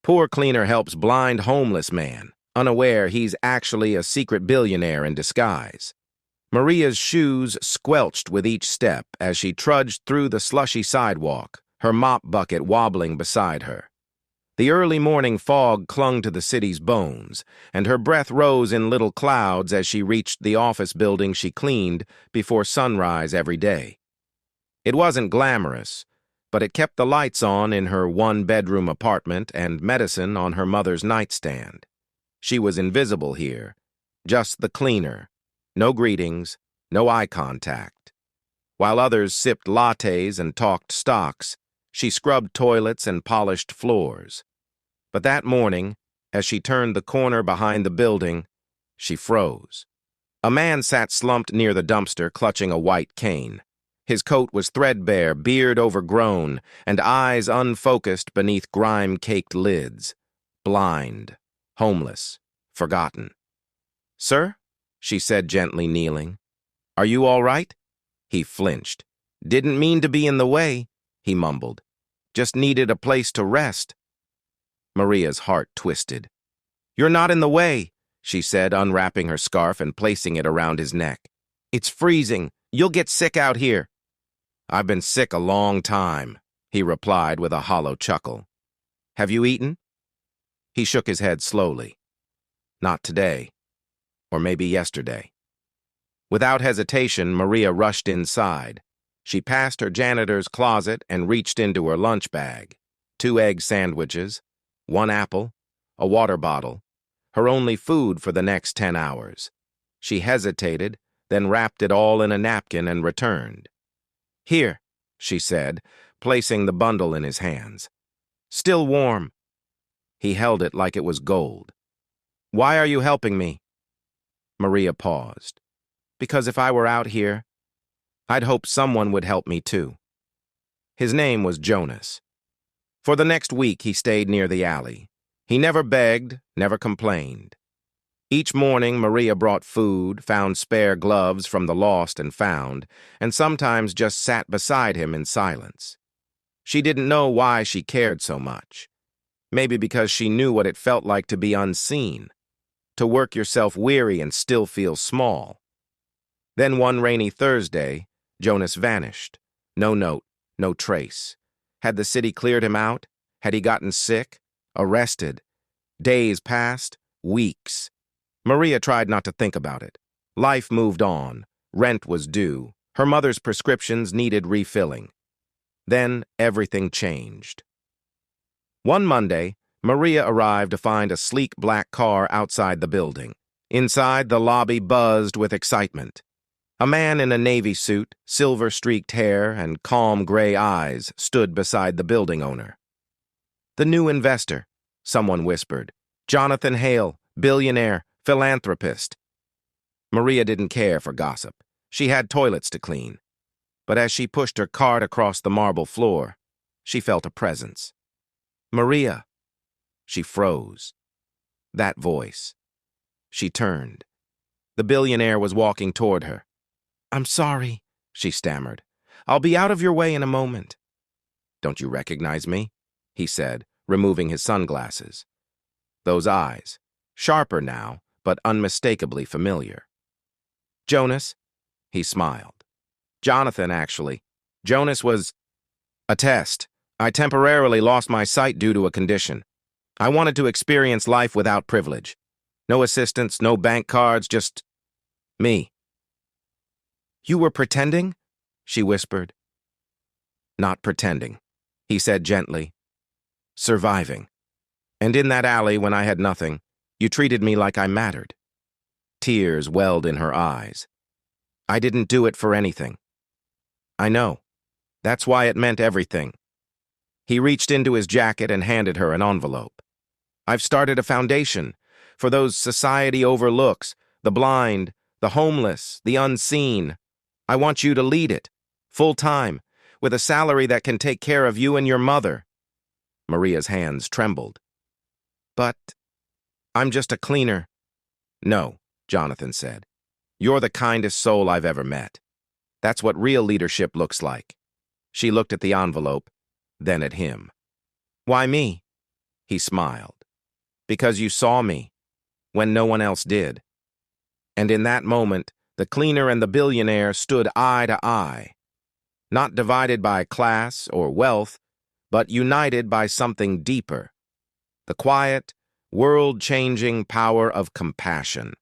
Poor cleaner helps blind homeless man, unaware he's actually a secret billionaire in disguise. Maria's shoes squelched with each step as she trudged through the slushy sidewalk, her mop bucket wobbling beside her. The early morning fog clung to the city's bones, and her breath rose in little clouds as she reached the office building she cleaned before sunrise every day. It wasn't glamorous, but it kept the lights on in her one-bedroom apartment and medicine on her mother's nightstand. She was invisible here, just the cleaner. No greetings, no eye contact. While others sipped lattes and talked stocks, she scrubbed toilets and polished floors. But that morning, as she turned the corner behind the building, she froze. A man sat slumped near the dumpster, clutching a white cane. His coat was threadbare, beard overgrown, and eyes unfocused beneath grime-caked lids. Blind, homeless, forgotten. "Sir?" she said gently, kneeling. "Are you all right?" He flinched. "Didn't mean to be in the way," he mumbled. "Just needed a place to rest." Maria's heart twisted. "You're not in the way," she said, unwrapping her scarf and placing it around his neck. "It's freezing. You'll get sick out here." "I've been sick a long time," he replied with a hollow chuckle. "Have you eaten?" He shook his head slowly. "Not today. Or maybe yesterday." Without hesitation, Maria rushed inside. She passed her janitor's closet and reached into her lunch bag. 2 egg sandwiches, 1 apple, a water bottle, her only food for the next 10 hours. She hesitated, then wrapped it all in a napkin and returned. "Here," she said, placing the bundle in his hands. "Still warm." He held it like it was gold. "Why are you helping me?" Maria paused. "Because if I were out here, I'd hope someone would help me too." His name was Jonas. For the next week, he stayed near the alley. He never begged, never complained. Each morning, Maria brought food, found spare gloves from the lost and found, and sometimes just sat beside him in silence. She didn't know why she cared so much. Maybe because she knew what it felt like to be unseen, to work yourself weary and still feel small. Then one rainy Thursday, Jonas vanished. No note, no trace. Had the city cleared him out? Had he gotten sick? Arrested? Days passed, weeks. Maria tried not to think about it. Life moved on. Rent was due. Her mother's prescriptions needed refilling. Then everything changed. One Monday, Maria arrived to find a sleek black car outside the building. Inside, the lobby buzzed with excitement. A man in a navy suit, silver-streaked hair, and calm gray eyes stood beside the building owner. "The new investor," someone whispered. "Jonathan Hale, billionaire, philanthropist." Maria didn't care for gossip. She had toilets to clean. But as she pushed her cart across the marble floor, she felt a presence. "Maria." She froze. That voice. She turned. The billionaire was walking toward her. "I'm sorry," she stammered. "I'll be out of your way in a moment." "Don't you recognize me?" he said, removing his sunglasses. Those eyes, sharper now, but unmistakably familiar. "Jonas?" He smiled. "Jonathan, actually. Jonas was a test. I temporarily lost my sight due to a condition. I wanted to experience life without privilege. No assistants, no bank cards, just me." "You were pretending?" she whispered. "Not pretending," he said gently. "Surviving. And in that alley when I had nothing, you treated me like I mattered." Tears welled in her eyes. "I didn't do it for anything." "I know. That's why it meant everything." He reached into his jacket and handed her an envelope. "I've started a foundation for those society overlooks, the blind, the homeless, the unseen. I want you to lead it, full-time, with a salary that can take care of you and your mother." Maria's hands trembled. "But I'm just a cleaner." "No," Jonathan said. "You're the kindest soul I've ever met. That's what real leadership looks like." She looked at the envelope, then at him. "Why me?" He smiled. Because you saw me, when no one else did. And in that moment, the cleaner and the billionaire stood eye to eye, not divided by class or wealth, but united by something deeper, the quiet, world-changing power of compassion.